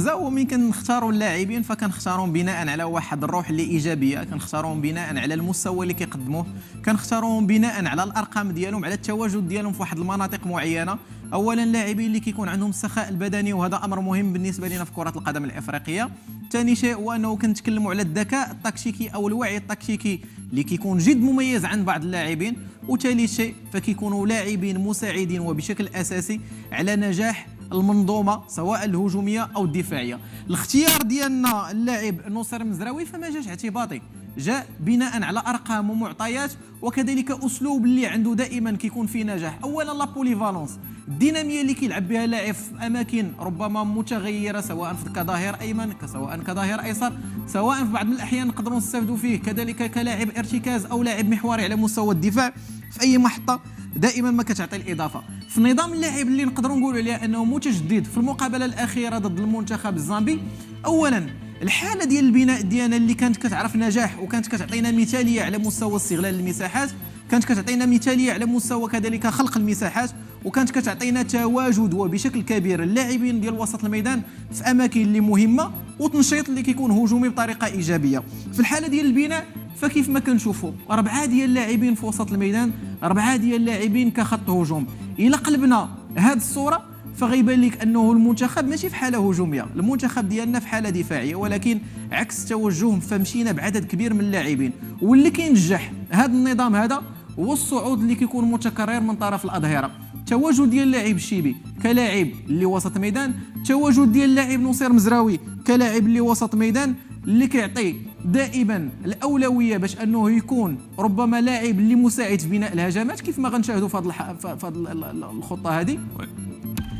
اجزاء، ومن كنختاروا اللاعبين فكنختارهم بناء على واحد الروح اللي ايجابيه، كنختارهم بناء على المستوى اللي كيقدموه، كنختارهم بناء على الارقام ديالهم، على التواجد ديالهم في واحد المناطق معينه. اولا لاعبين اللي كيكون عندهم السخاء البدني، وهذا امر مهم بالنسبه لنا في كره القدم الافريقيه. ثاني شيء هو انه كنتكلموا على الذكاء التكتيكي او الوعي التكتيكي اللي كيكون جد مميز عند بعض اللاعبين. وثالث شيء فكيكونوا لاعبين مساعدين وبشكل اساسي على نجاح المنظومه سواء الهجوميه او الدفاعيه. الاختيار ديالنا اللاعب نصير مزراوي فما جاش اعتباطي، جاء بناء على ارقام ومعطيات، وكذلك اسلوب اللي عنده دائما كيكون فيه نجاح. اولا لا بوليفالونس، الديناميه اللي كيلعب بها لاعب في اماكن ربما متغيره، سواء كظهير ايمن سواء كظهير ايسر، سواء في بعض من الاحيان نقدروا نستافدوا فيه كذلك كلاعب ارتكاز او لاعب محوري على مستوى الدفاع. في اي محطه دائما ما كتعطي الاضافه. في نظام اللاعب اللي نقدروا نقولوا عليه انه متجدد في المقابله الاخيره ضد المنتخب الزامبي، اولا الحاله ديال البناء ديالنا اللي كانت كتعرف نجاح وكانت كتعطينا مثاليه على مستوى استغلال المساحات، كانت كتعطينا مثاليه على مستوى كذلك خلق المساحات، وكانت كتعطينا تواجد وبشكل كبير اللاعبين ديال وسط الميدان في اماكن اللي مهمه، وتنشيط اللي كيكون هجومي بطريقه ايجابيه. في الحاله ديال البناء فكيف ما كنشوفوا 4 ديال اللاعبين في وسط الميدان، 4 ديال اللاعبين كخط هجوم. الى قلبنا هذه الصوره فغيبان لك انه المنتخب ماشي في حاله هجوميه، المنتخب ديالنا في حاله دفاعيه، ولكن عكس التوجه فمشينا بعدد كبير من اللاعبين. واللي كينجح هذا النظام هذا هو الصعود اللي كيكون متكرر من طرف الاظهره. التواجد ديال اللاعب الشيبي كلاعب اللي وسط ميدان، التواجد ديال اللاعب نصير مزراوي كلاعب اللي وسط ميدان، اللي كيعطي دائما الاولويه باش انه يكون ربما لاعب اللي مساعد في بناء الهجمات، كيف ما غنشاهدوا في هذه الخطه هذه.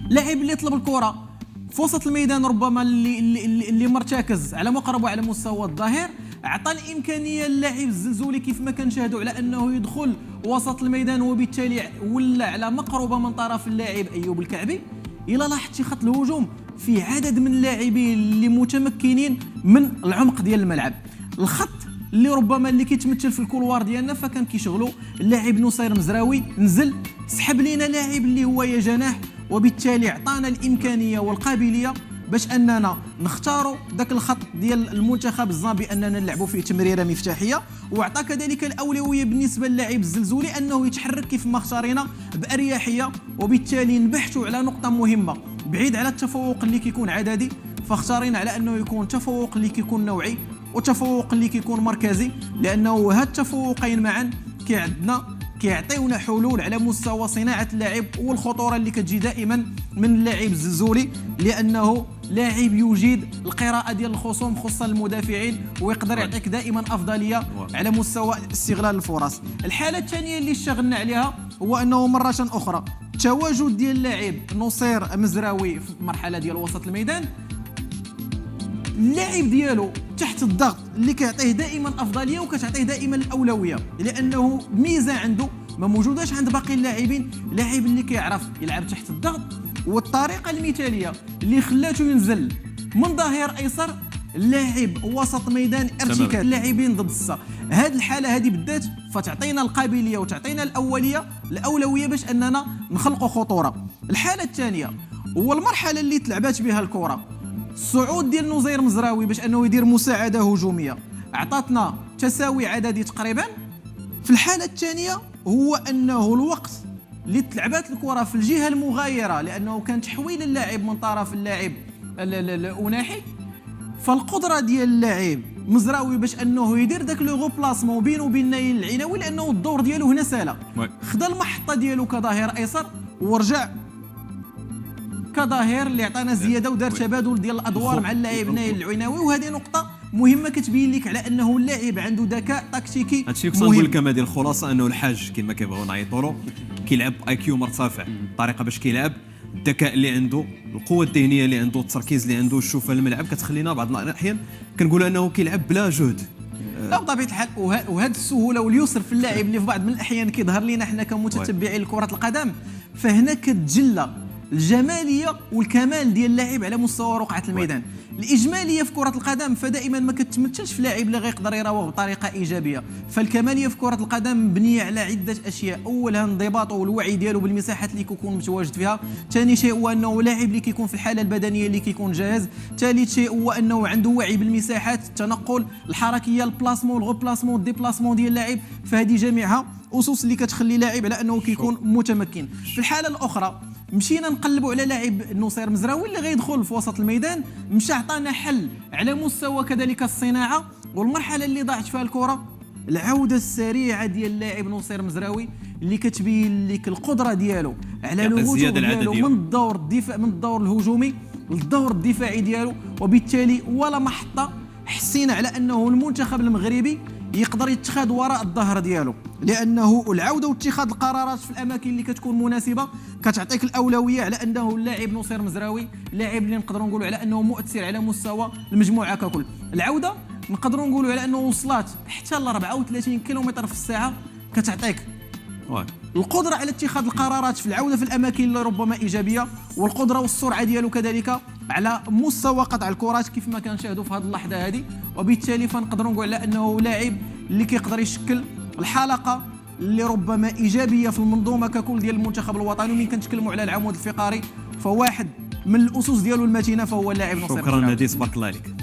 لاعب اللي يطلب الكره في وسط الميدان ربما اللي مرتكز على مقرب وعلى مستوى الظهير، اعطى الامكانيه للاعب الزلزولي كيف ما كنشاهدوا على انه يدخل وسط الميدان، وبالتالي ولا على مقربه من طرف اللاعب ايوب الكعبي. الى لاحظتي خط الهجوم في عدد من اللاعبين اللي متمكنين من العمق ديال الملعب. الخط اللي ربما اللي كيتمثل في الكولوار ديالنا فكان كيشغلوا اللاعب نصير مزراوي، نزل سحب لينا لاعب اللي هو يا جناح، وبالتالي عطانا الامكانيه والقابليه باش اننا نختاروا ذاك الخط ديال المنتخب الزامبي اننا نلعبوا فيه تمريره مفتاحيه، وعطى كذلك الاولويه بالنسبه للاعب الزلزولي انه يتحرك كيف ما اختارينا باريحيه، وبالتالي نبحثوا على نقطه مهمه بعيد على التفوق اللي كيكون عددي، فاختارينا على انه يكون تفوق اللي كيكون نوعي وتفوق اللي كيكون مركزي، لانه هاد التفوقين معا كيعطيونا حلول على مستوى صناعه اللعب والخطوره اللي كتجي دائما من اللاعب الزلزولي، لانه لاعب يجيد القراءه ديال الخصوم خصوصا المدافعين، ويقدر يعطيك دائما افضليه على مستوى استغلال الفرص. الحاله الثانيه اللي اشتغلنا عليها هو انه مره اخرى التواجد ديال اللاعب نصير مزراوي في المرحله ديال وسط الميدان، اللاعب ديالو تحت الضغط اللي كيعطيه دائما افضليه وكتعطيه دائما الاولويه، لانه ميزه عنده ما موجوداش عند باقي اللاعبين، لاعب اللي كيعرف يلعب تحت الضغط. والطريقه المثاليه اللي خلاته ينزل من ظهير ايسر لاعب وسط ميدان ارتكاز اللاعبين ضد الصا، هذه الحاله هذه بالذات فتعطينا القابليه وتعطينا الاولويه باش اننا نخلقوا خطوره. الحاله الثانيه هو المرحله اللي تلعبات بها الكره، الصعود ديال نزير مزراوي باش انه يدير مساعده هجوميه عطاتنا تساوي عددي تقريبا. في الحاله الثانيه هو انه الوقت اللي تلعبات الكره في الجهه المغايره، لانه كان تحويل اللاعب من طرف اللاعب الاناحي، فالقدره ديال اللاعب مزراوي باش انه يدير داك لو غوبلاسمون بينه وبين نايل العناوي، لانه الدور ديالو هنا سالا، خدا المحطه ديالو كظهير ايسر ورجع كظهير اللي عطانا زياده ودار تبادل ديال الادوار مع اللاعب نايل العناوي. وهذه نقطه مهمه كتبين لك على انه اللاعب عنده ذكاء تكتيكي. هادشي كنت نقول لك هذه الخلاصه، انه الحاج كما كيبغيو نعيطوا له كيلعب اي كيو مرتفع، الطريقه باش كيلعب، الذكاء اللي عنده، القوه الذهنيه اللي عنده، التركيز اللي عنده، الشوفه الملعب كتخلينا بعض الاحيان كنقولوا انه كيلعب بلا جهد. لا بطبيعه الحال، وهذه السهوله واليسر في اللاعب اللي في بعض من الاحيان كيظهر لنا حنا كمتتبعين لكره القدم، فهنا كتجلى الجماليه والكمال ديال اللاعب على مستوى رقعه الميدان. الاجماليه في كره القدم فدائما ما كتمثلش في لاعب اللي غيقدر يراوغ بطريقه ايجابيه، فالكماليه في كره القدم مبنيه على عده اشياء. اولها انضباطه والوعي ديالو بالمساحات اللي كيكون متواجد فيها. ثاني شيء هو انه لاعب اللي كيكون في الحاله البدنيه اللي كيكون جاهز. ثالث شيء هو انه عنده وعي بالمساحات، التنقل، الحركيه، البلاسمون، الغوبلاسمون، الديبلاسمون ديال اللاعب. فهذه جميعها اسس اللي كتخلي لاعب على انه كيكون متمكن. في الحاله الاخرى مشينا نقلبوا على لاعب نصير مزراوي اللي غيدخل في وسط الميدان، مشى عطانا حل على مستوى كذلك الصناعه، والمرحله اللي ضاعت فيها الكره العوده السريعه ديال اللاعب نصير مزراوي اللي كتبين لك القدره ديالو على الهجوم ديالو من الدور الدفاع، من الدور الهجومي للدور الدفاعي ديالو. وبالتالي ولا محطه حسينا على انه المنتخب المغربي يقدر يتخذ وراء الظهر ديالو، لانه العوده واتخاذ القرارات في الاماكن اللي كتكون مناسبه كتعطيك الاولويه على انه اللاعب نصير مزراوي لاعب اللي نقدروا نقولوا على انه مؤثر على مستوى المجموعه ككل. العوده نقدروا نقولوا على انه وصلت حتى ل 34 كيلومتر في الساعه، كتعطيك القدره على اتخاذ القرارات في العوده في الاماكن اللي ربما ايجابيه، والقدره والسرعه ديالو كذلك على مستوى قطع الكرات كيف ما كنشاهدوا في هذه اللحظه هذه. وبالتالي فنقدروا نقول على انه لاعب اللي كيقدر يشكل الحلقه اللي ربما ايجابيه في المنظومه ككل ديال المنتخب الوطني. ومن كنتكلموا على العمود الفقري فواحد من الاسس ديالو المتينه فهو اللاعب نصير. شكرا ناديس، بارك الله عليك.